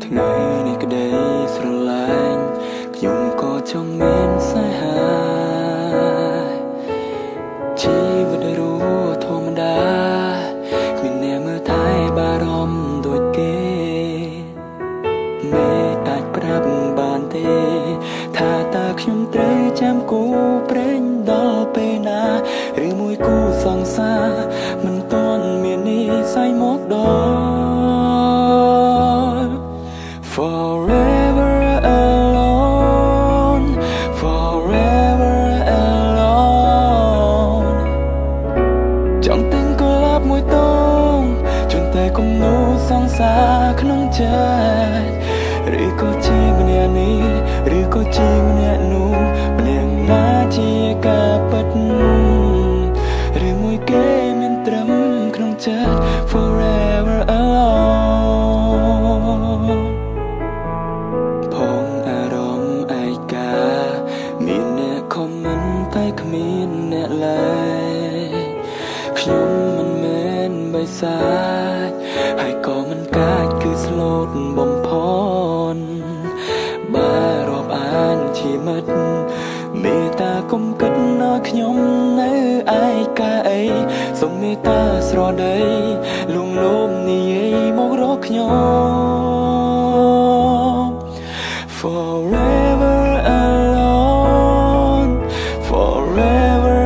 ថ្ងៃនេះក្តីស្រឡាញ់ខ្ញុំក៏ចង់មានស្នេហាជីវិតរស់ធម្មតាគ្មានអ្នកមើលថែបារម្ភដូចគេមិនអាចប្រាប់បានទេថាតើខ្ញុំត្រូវចាំគូព្រេងដល់ពេលណាឬមួយគូសង្សារមិនទាន់មាននិស្ស័យមកដល់ Forever alone Forever alone ចង់ទិញកុលាបមួយទងជន់តែគំនូសង្សារក្នុងចិត្តឬក៏ជាម្នាក់នេះឬក៏ជាម្នាក់នោះម្នាក់ណាជាការពិតឬមួយគេមានត្រឹមក្នុងចិត្ត Forever alone ផងអារម្មណ៍ឯកាមានអ្នកខមមិនតែគ្មានអ្នកឡើយខ្ញុំមិនមែនបិសាចហើយក៏មិនកាចគឺស្លូតបំផនបើរាប់អានជាមិត្តមេត្តាកុំគិតឲ្យខ្ញុំនៅឯកាអីសូមមេត្តាស្រដីលួងលោមនិយាយមករកខ្ញុំ Forever alone Forever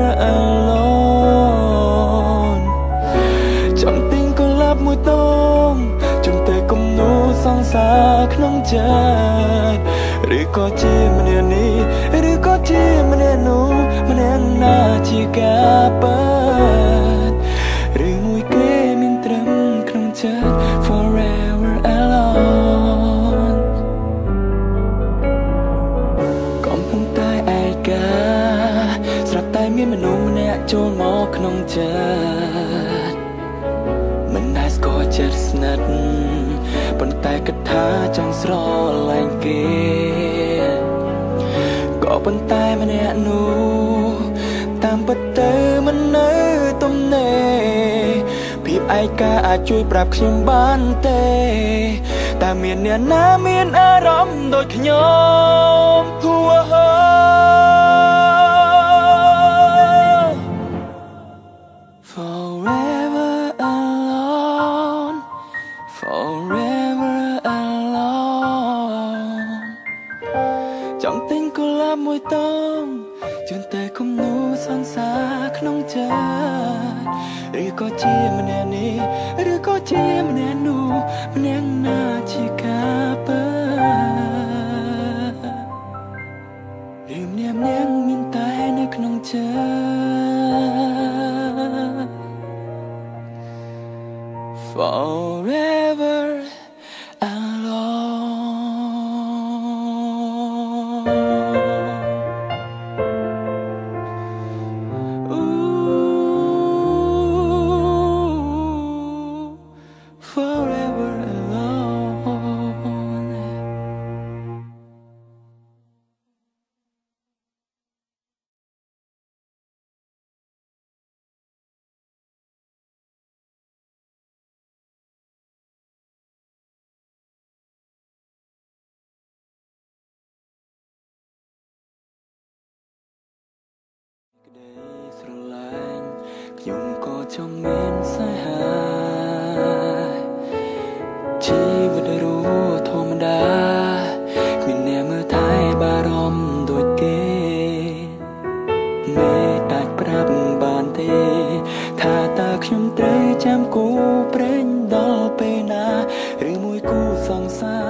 alone ចង់ទិញកុលាបមួយទងជន់តែគំនូសង្សារក្នុងចិត្តឬក៏ជាម្នាក់នេះឬក៏ជាម្នាក់នោះម្នាក់ណាជាការពិតឬមួយគេមានត្រឹមក្នុងចិត្ត Forever alone កំពុងតែឯកាស្រាប់តែមានមនុស្សម្នាក់ចូលមកក្នុងចិត្តមិនដែលស្គាល់ចិត្តស្និទ្ធប៉ុន្តែគិតថាចង់ស្រឡាញ់គេក៏ប៉ុន្តែម្នាក់នោះតាមពិតទៅមិននៅទំនេរភាពឯកាអាចជួយប្រាប់ខ្ញុំបានទេតែមានអ្នកណាមានអារម្មណ៍ដូចខ្ញុំ Forever alone Forever alone ចង់ទិញកុលាបមួយទងជន់តែគំនូសង្សារក្នុងចិត្តឬក៏ជាម្នាក់នេះឬក៏ជាម្នាក់នោះម្នាក់ណាជាការពិតឬម្នាក់មានតែនៅក្នុងចិត្ត Forever alone Ooh, Forever aloneក្តីស្រឡាញ់ខ្ញុំក៏ចង់មានស្នេហាជីវិតរស់ធម្មតាគ្មានអ្នកមើលថែបារម្ភដូចគេមិនអាចប្រាប់បានទេថាតើខ្ញុំត្រូវចាំគូព្រេងដល់ពេលណាឬមួយគូសង្សារ